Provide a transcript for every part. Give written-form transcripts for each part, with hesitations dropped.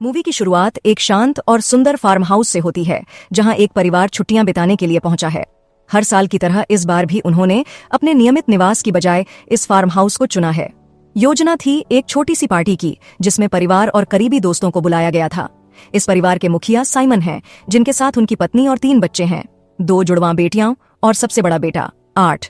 Movie की शुरुआत एक शांत और सुंदर फार्म हाउस से होती है, जहां एक परिवार छुट्टियां बिताने के लिए पहुंचा है। हर साल की तरह इस बार भी उन्होंने अपने नियमित निवास की बजाय इस फार्म हाउस को चुना है। योजना थी एक छोटी सी पार्टी की, जिसमें परिवार और करीबी दोस्तों को बुलाया गया था। इस परिवार के मुखिया साइमन हैं, जिनके साथ उनकी पत्नी और 3 बच्चे हैं, 2 जुड़वां बेटियां और सबसे बड़ा बेटा 8।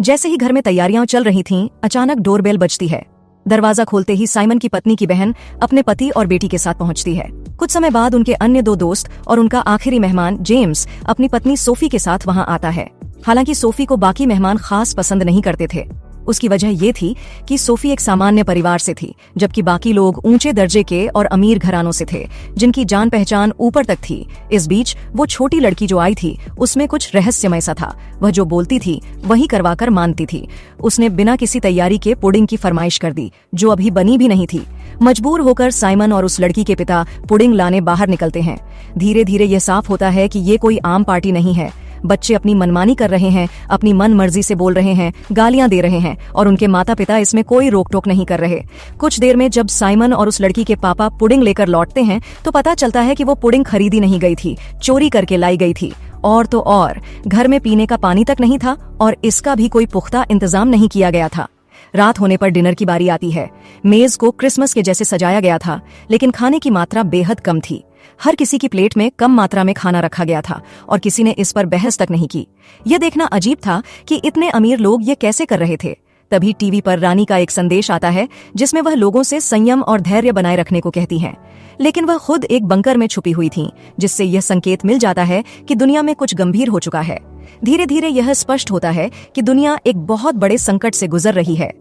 जैसे ही घर में तैयारियां चल रही थीं, अचानक डोरबेल बजती है। दरवाजा खोलते ही साइमन की पत्नी की बहन अपने पति और बेटी के साथ पहुंचती है। कुछ समय बाद उनके अन्य 2 दोस्त और उनका आखिरी मेहमान जेम्स अपनी पत्नी सोफी के साथ वहां आता है। हालांकि सोफी को बाकी मेहमान खास पसंद नहीं करते थे। उसकी वजह ये थी कि सोफी एक सामान्य परिवार से थी, जबकि बाकी लोग ऊंचे दर्जे के और अमीर घरानों से थे, जिनकी जान पहचान ऊपर तक थी। इस बीच वो छोटी लड़की जो आई थी, उसमें कुछ रहस्यमय सा था। वह जो बोलती थी वही करवाकर मानती थी। उसने बिना किसी तैयारी के पुडिंग की फरमाइश कर दी, जो अभी बनी भी नहीं थी। मजबूर होकर साइमन और उस लड़की के पिता पुडिंग लाने बाहर निकलते हैं। धीरे धीरे यह साफ होता है कि ये कोई आम पार्टी नहीं है। बच्चे अपनी मनमानी कर रहे हैं, अपनी मन मर्जी से बोल रहे हैं, गालियां दे रहे हैं, और उनके माता पिता इसमें कोई रोक टोक नहीं कर रहे। कुछ देर में जब साइमन और उस लड़की के पापा पुडिंग लेकर लौटते हैं, तो पता चलता है कि वो पुडिंग खरीदी नहीं गई थी, चोरी करके लाई गई थी। और तो और, घर में पीने का पानी तक नहीं था और इसका भी कोई पुख्ता इंतजाम नहीं किया गया था। रात होने पर डिनर की बारी आती है। मेज को क्रिसमस के जैसे सजाया गया था, लेकिन खाने की मात्रा बेहद कम थी। हर किसी की प्लेट में कम मात्रा में खाना रखा गया था और किसी ने इस पर बहस तक नहीं की। यह देखना अजीब था कि इतने अमीर लोग ये कैसे कर रहे थे। तभी टीवी पर रानी का एक संदेश आता है, जिसमें वह लोगों से संयम और धैर्य बनाए रखने को कहती हैं। लेकिन वह खुद एक बंकर में छुपी हुई थीं, जिससे यह संकेत मिल जाता है कि दुनिया में कुछ गंभीर हो चुका है। धीरे धीरे यह स्पष्ट होता है कि दुनिया एक बहुत बड़े संकट से गुजर रही है।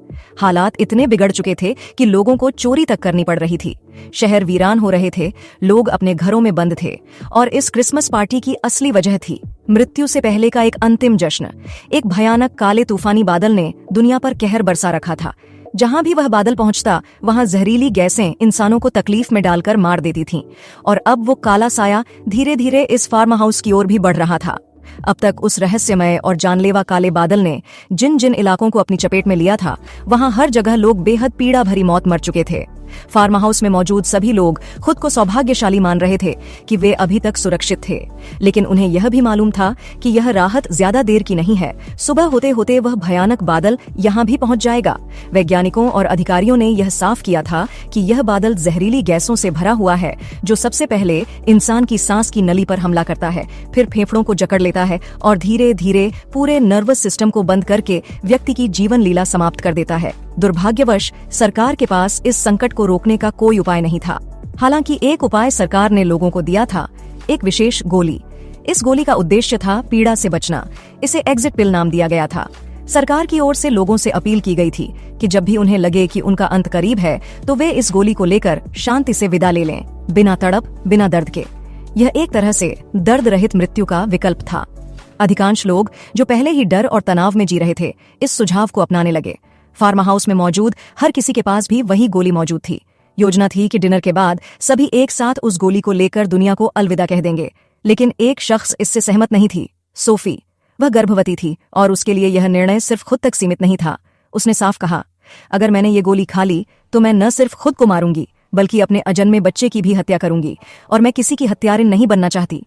हालात इतने बिगड़ चुके थे कि लोगों को चोरी तक करनी पड़ रही थी। शहर वीरान हो रहे थे, लोग अपने घरों में बंद थे, और इस क्रिसमस पार्टी की असली वजह थी मृत्यु से पहले का एक अंतिम जश्न। एक भयानक काले तूफानी बादल ने दुनिया पर कहर बरसा रखा था। जहां भी वह बादल पहुंचता, वहां जहरीली गैसें इंसानों को तकलीफ में डालकर मार देती थीं। और अब वो काला साया धीरे धीरे इस फार्म हाउस की ओर भी बढ़ रहा था। अब तक उस रहस्यमय और जानलेवा काले बादल ने जिन जिन इलाकों को अपनी चपेट में लिया था, वहां हर जगह लोग बेहद पीड़ा भरी मौत मर चुके थे। फार्म हाउस में मौजूद सभी लोग खुद को सौभाग्यशाली मान रहे थे कि वे अभी तक सुरक्षित थे, लेकिन उन्हें यह भी मालूम था कि यह राहत ज्यादा देर की नहीं है। सुबह होते होते वह भयानक बादल यहाँ भी पहुंच जाएगा। वैज्ञानिकों और अधिकारियों ने यह साफ किया था कि यह बादल जहरीली गैसों से भरा हुआ है, जो सबसे पहले इंसान की सांस की नली पर हमला करता है, फिर फेफड़ों को जकड़ लेता है और धीरे धीरे पूरे नर्वस सिस्टम को बंद करके व्यक्ति की जीवन लीला समाप्त कर देता है। दुर्भाग्यवश सरकार के पास इस संकट को रोकने का कोई उपाय नहीं था। हालांकि एक उपाय सरकार ने लोगों को दिया था, एक विशेष गोली। इस गोली का उद्देश्य था पीड़ा से बचना। इसे एग्जिट पिल नाम दिया गया था। सरकार की ओर से लोगों से अपील की गई थी कि जब भी उन्हें लगे कि उनका अंत करीब है, तो वे इस गोली को लेकर शांति से विदा ले लें, बिना तड़प, बिना दर्द के। यह एक तरह से दर्द रहित मृत्यु का विकल्प था। अधिकांश लोग, जो पहले ही डर और तनाव में जी रहे थे, इस सुझाव को अपनाने लगे। फार्म हाउस में मौजूद हर किसी के पास भी वही गोली मौजूद थी। योजना थी कि डिनर के बाद सभी एक साथ उस गोली को लेकर दुनिया को अलविदा कह देंगे। लेकिन एक शख्स इससे सहमत नहीं थी, सोफी। वह गर्भवती थी और उसके लिए यह निर्णय सिर्फ खुद तक सीमित नहीं था। उसने साफ कहा, अगर मैंने ये गोली खा ली तो मैं न सिर्फ खुद को मारूंगी, बल्कि अपने अजन्मे बच्चे की भी हत्या करूंगी, और मैं किसी की हत्यारिन नहीं बनना चाहती।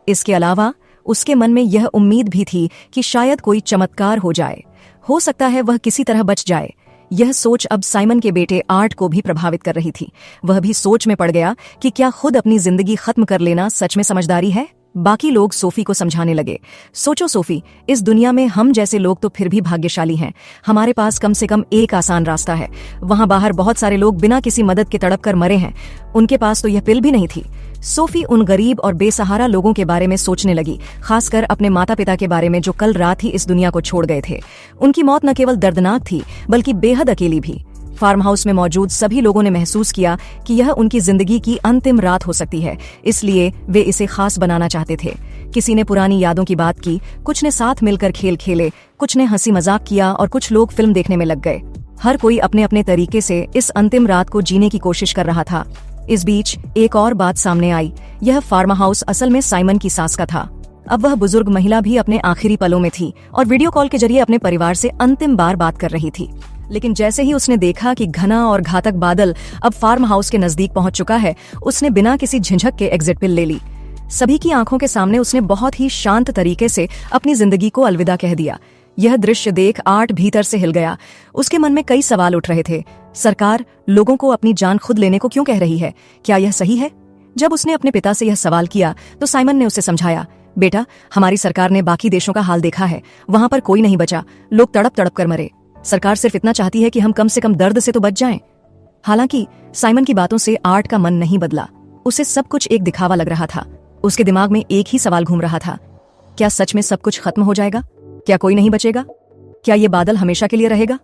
इसके अलावा उसके मन में यह उम्मीद भी थी कि शायद कोई चमत्कार हो जाए, हो सकता है वह किसी तरह बच जाए। यह सोच अब साइमन के बेटे 8 को भी प्रभावित कर रही थी। वह भी सोच में पड़ गया कि क्या खुद अपनी जिंदगी खत्म कर लेना सच में समझदारी है। बाकी लोग सोफी को समझाने लगे, सोचो सोफी, इस दुनिया में हम जैसे लोग तो फिर भी भाग्यशाली हैं। हमारे पास कम से कम एक आसान रास्ता है। वहां बाहर बहुत सारे लोग बिना किसी मदद के तड़प कर मरे हैं, उनके पास तो यह पिल भी नहीं थी। सोफी उन गरीब और बेसहारा लोगों के बारे में सोचने लगी, खासकर अपने माता पिता के बारे में, जो कल रात ही इस दुनिया को छोड़ गए थे। उनकी मौत न केवल दर्दनाक थी, बल्कि बेहद अकेली भी। फार्म हाउस में मौजूद सभी लोगों ने महसूस किया कि यह उनकी जिंदगी की अंतिम रात हो सकती है, इसलिए वे इसे खास बनाना चाहते थे। किसी ने पुरानी यादों की बात की, कुछ ने साथ मिलकर खेल खेले, कुछ ने हंसी मजाक किया और कुछ लोग फिल्म देखने में लग गए। हर कोई अपने अपने तरीके से इस अंतिम रात को जीने की कोशिश कर रहा था। इस बीच एक और बात सामने आई। यह फार्म हाउस असल में साइमन की सास का था। अब वह बुजुर्ग महिला भी अपने आखिरी पलों में थी और वीडियो कॉल के जरिए अपने परिवार से अंतिम बार बात कर रही थी। लेकिन जैसे ही उसने देखा कि घना और घातक बादल अब फार्म हाउस के नजदीक पहुंच चुका है, उसने बिना किसी झिझक के एग्जिट पिल ले ली। सभी की आंखों के सामने उसने बहुत ही शांत तरीके से अपनी जिंदगी को अलविदा कह दिया। यह दृश्य देख आर्ट भीतर से हिल गया। उसके मन में कई सवाल उठ रहे थे। सरकार लोगों को अपनी जान खुद लेने को क्यों कह रही है? क्या यह सही है? जब उसने अपने पिता से यह सवाल किया तो साइमन ने उसे समझाया, बेटा, हमारी सरकार ने बाकी देशों का हाल देखा है, वहां पर कोई नहीं बचा, लोग तड़प तड़प कर मरे। सरकार सिर्फ इतना चाहती है कि हम कम से कम दर्द से तो बच जाएं। हालांकि साइमन की बातों से आर्ट का मन नहीं बदला। उसे सब कुछ एक दिखावा लग रहा था। उसके दिमाग में एक ही सवाल घूम रहा था, क्या सच में सब कुछ खत्म हो जाएगा? क्या कोई नहीं बचेगा? क्या ये बादल हमेशा के लिए रहेगा?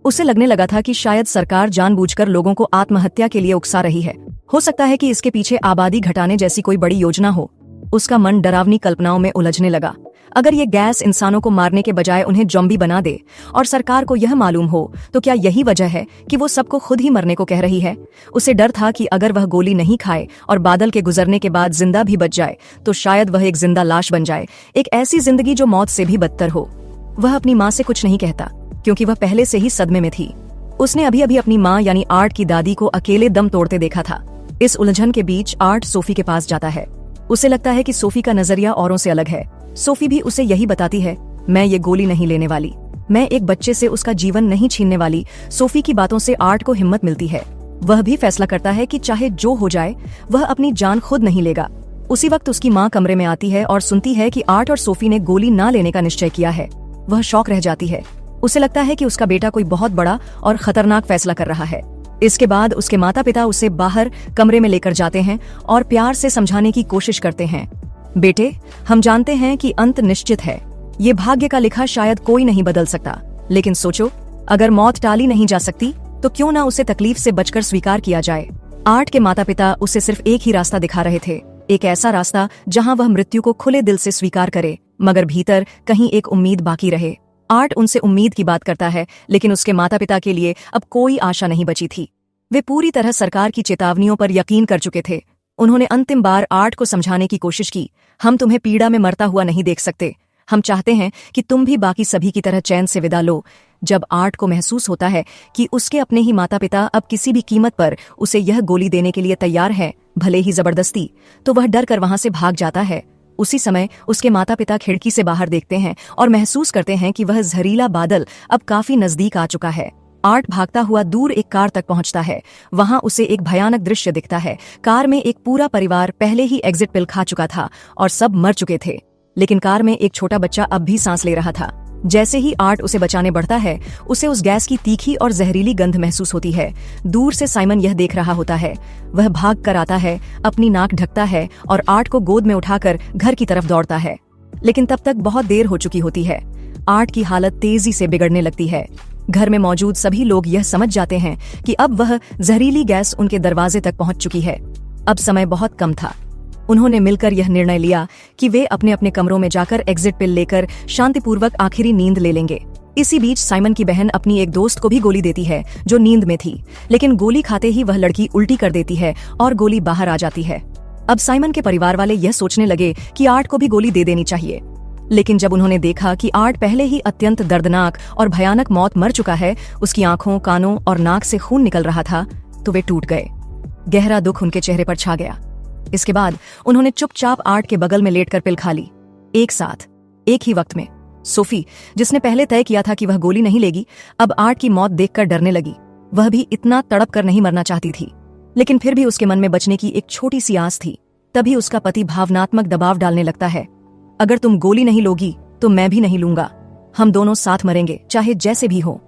उसे लगने लगा था कि शायद सरकार जानबूझकर लोगों को आत्महत्या के लिए उकसा रही है। हो सकता है कि इसके पीछे आबादी घटाने जैसी कोई बड़ी योजना हो। उसका मन डरावनी कल्पनाओं में उलझने लगा। अगर ये गैस इंसानों को मारने के बजाय उन्हें ज़ॉम्बी बना दे और सरकार को यह मालूम हो, तो क्या यही वजह है कि वो सबको खुद ही मरने को कह रही है? उसे डर था कि अगर वह गोली नहीं खाए और बादल के गुजरने के बाद जिंदा भी बच जाए तो शायद वह एक जिंदा लाश बन जाए, एक ऐसी जिंदगी जो मौत से भी बदतर हो। वह अपनी माँ से कुछ नहीं कहता क्योंकि वह पहले से ही सदमे में थी। उसने अभी अभी अपनी माँ यानी आर्ट की दादी को अकेले दम तोड़ते देखा था। इस उलझन के बीच आर्ट सोफी के पास जाता है। उसे लगता है कि सोफी का नजरिया औरों से अलग है। सोफी भी उसे यही बताती है, मैं ये गोली नहीं लेने वाली, मैं एक बच्चे से उसका जीवन नहीं छीनने वाली। सोफी की बातों से आर्ट को हिम्मत मिलती है। वह भी फैसला करता है कि चाहे जो हो जाए वह अपनी जान खुद नहीं लेगा। उसी वक्त उसकी माँ कमरे में आती है और सुनती है कि आर्ट और सोफी ने गोली ना लेने का निश्चय किया है। वह शॉक रह जाती है। उसे लगता है कि उसका बेटा कोई बहुत बड़ा और खतरनाक फैसला कर रहा है। इसके बाद उसके माता पिता उसे बाहर कमरे में लेकर जाते हैं और प्यार से समझाने की कोशिश करते हैं, बेटे, हम जानते हैं कि अंत निश्चित है, ये भाग्य का लिखा शायद कोई नहीं बदल सकता, लेकिन सोचो, अगर मौत टाली नहीं जा सकती तो क्यों ना उसे तकलीफ से बचकर स्वीकार किया जाए। आर्ट के माता पिता उसे सिर्फ एक ही रास्ता दिखा रहे थे, एक ऐसा रास्ता जहां वह मृत्यु को खुले दिल से स्वीकार करे, मगर भीतर कहीं एक उम्मीद बाकी रहे। आर्ट उनसे उम्मीद की बात करता है, लेकिन उसके माता पिता के लिए अब कोई आशा नहीं बची थी। वे पूरी तरह सरकार की चेतावनियों पर यकीन कर चुके थे। उन्होंने अंतिम बार आर्ट को समझाने की कोशिश की, हम तुम्हें पीड़ा में मरता हुआ नहीं देख सकते, हम चाहते हैं कि तुम भी बाकी सभी की तरह चैन से विदा लो। जब आर्ट को महसूस होता है कि उसके अपने ही माता पिता अब किसी भी कीमत पर उसे यह गोली देने के लिए तैयार हैं, भले ही जबरदस्ती, तो वह डर कर वहां से भाग जाता है। उसी समय उसके माता पिता खिड़की से बाहर देखते हैं और महसूस करते हैं कि वह जहरीला बादल अब काफी नजदीक आ चुका है। आर्ट भागता हुआ दूर एक कार तक पहुंचता है। वहां उसे एक भयानक दृश्य दिखता है। कार में एक पूरा परिवार पहले ही एग्जिट पिल खा चुका था और सब मर चुके थे, लेकिन कार में एक छोटा बच्चा अब भी सांस ले रहा था। जैसे ही आर्ट उसे बचाने बढ़ता है, उसे उस गैस की तीखी और जहरीली गंध महसूस होती है। दूर से साइमन यह देख रहा होता है। वह भाग कर आता है, अपनी नाक ढकता है और आर्ट को गोद में उठाकर घर की तरफ दौड़ता है, लेकिन तब तक बहुत देर हो चुकी होती है। आर्ट की हालत तेजी से बिगड़ने लगती है। घर में मौजूद सभी लोग यह समझ जाते हैं कि अब वह जहरीली गैस उनके दरवाजे तक पहुंच चुकी है। अब समय बहुत कम था। उन्होंने मिलकर यह निर्णय लिया कि वे अपने अपने कमरों में जाकर एग्जिट पिल लेकर शांतिपूर्वक आखिरी नींद ले लेंगे। इसी बीच साइमन की बहन अपनी एक दोस्त को भी गोली देती है जो नींद में थी, लेकिन गोली खाते ही वह लड़की उल्टी कर देती है और गोली बाहर आ जाती है। अब साइमन के परिवार वाले यह सोचने लगे कि आर्ट को भी गोली दे देनी चाहिए, लेकिन जब उन्होंने देखा कि आर्ट पहले ही अत्यंत दर्दनाक और भयानक मौत मर चुका है, उसकी आंखों, कानों और नाक से खून निकल रहा था, तो वे टूट गए। गहरा दुख उनके चेहरे पर छा गया। इसके बाद उन्होंने चुपचाप आर्ट के बगल में लेटकर पिल खा ली, एक साथ, एक ही वक्त में। सोफी, जिसने पहले तय किया था कि वह गोली नहीं लेगी, अब आर्ट की मौत देखकर डरने लगी। वह भी इतना तड़प कर नहीं मरना चाहती थी, लेकिन फिर भी उसके मन में बचने की एक छोटी सी आस थी। तभी उसका पति भावनात्मक दबाव डालने लगता है, अगर तुम गोली नहीं लोगी तो मैं भी नहीं लूंगा, हम दोनों साथ मरेंगे, चाहे जैसे भी हो।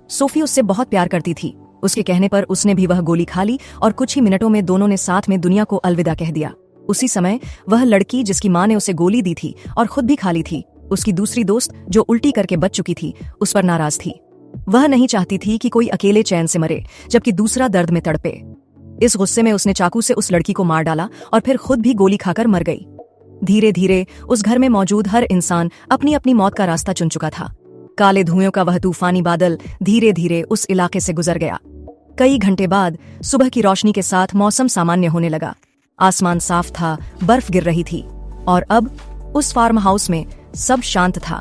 सोफी उससे बहुत प्यार करती थी। उसके कहने पर उसने भी वह गोली खा ली और कुछ ही मिनटों में दोनों ने साथ में दुनिया को अलविदा कह दिया। उसी समय वह लड़की जिसकी माँ ने उसे गोली दी थी और खुद भी खा ली थी, उसकी दूसरी दोस्त जो उल्टी करके बच चुकी थी, उस पर नाराज थी। वह नहीं चाहती थी कि कोई अकेले चैन से मरे जबकि दूसरा दर्द में तड़पे। इस गुस्से में उसने चाकू से उस लड़की को मार डाला और फिर खुद भी गोली खाकर मर गई। धीरे धीरे उस घर में मौजूद हर इंसान अपनी अपनी मौत का रास्ता चुन चुका था। काले धुएं का वह तूफानी बादल धीरे धीरे उस इलाके से गुजर गया। कई घंटे बाद सुबह की रोशनी के साथ मौसम सामान्य होने लगा। आसमान साफ था, बर्फ गिर रही थी और अब उस फार्म हाउस में सब शांत था।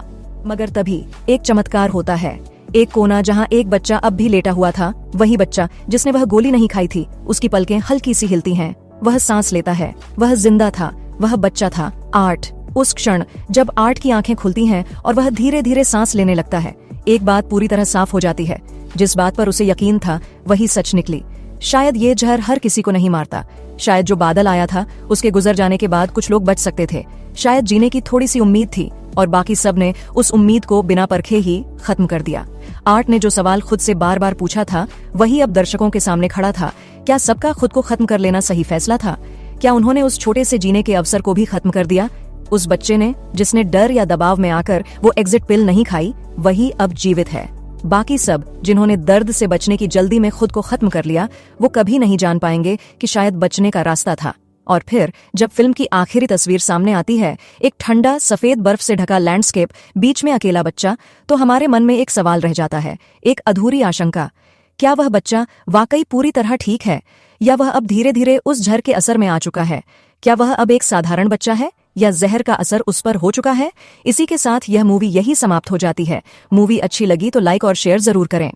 मगर तभी एक चमत्कार होता है। एक कोना जहाँ एक बच्चा अब भी लेटा हुआ था, वही बच्चा जिसने वह गोली नहीं खाई थी, उसकी पलकें हल्की सी हिलती हैं। वह सांस लेता है, वह जिंदा था, वह बच्चा था, आर्ट। उस क्षण जब आर्ट की आंखें खुलती हैं और वह धीरे धीरे सांस लेने लगता है, एक बात पूरी तरह साफ हो जाती है। जिस बात पर उसे यकीन था वही सच निकली। शायद ये जहर हर किसी को नहीं मारता। शायद जो बादल आया था उसके गुजर जाने के बाद कुछ लोग बच सकते थे। शायद जीने की थोड़ी सी उम्मीद थी और बाकी सब ने उस उम्मीद को बिना परखे ही खत्म कर दिया। आर्ट ने जो सवाल खुद से बार बार पूछा था वही अब दर्शकों के सामने खड़ा था। क्या सबका खुद को खत्म कर लेना सही फैसला था? क्या उन्होंने उस छोटे से जीने के अवसर को भी खत्म कर दिया? उस बच्चे ने जिसने डर या दबाव में आकर वो एग्जिट पिल नहीं खाई, वही अब जीवित है। बाकी सब जिन्होंने दर्द से बचने की जल्दी में खुद को खत्म कर लिया, वो कभी नहीं जान पाएंगे कि शायद बचने का रास्ता था। और फिर जब फिल्म की आखिरी तस्वीर सामने आती है, एक ठंडा सफेद बर्फ से ढका लैंडस्केप, बीच में अकेला बच्चा, तो हमारे मन में एक सवाल रह जाता है, एक अधूरी आशंका। क्या वह बच्चा वाकई पूरी तरह ठीक है, या वह अब धीरे धीरे उस जहर के असर में आ चुका है? क्या वह अब एक साधारण बच्चा है या जहर का असर उस पर हो चुका है? इसी के साथ यह मूवी यही समाप्त हो जाती है। मूवी अच्छी लगी तो लाइक और शेयर जरूर करें।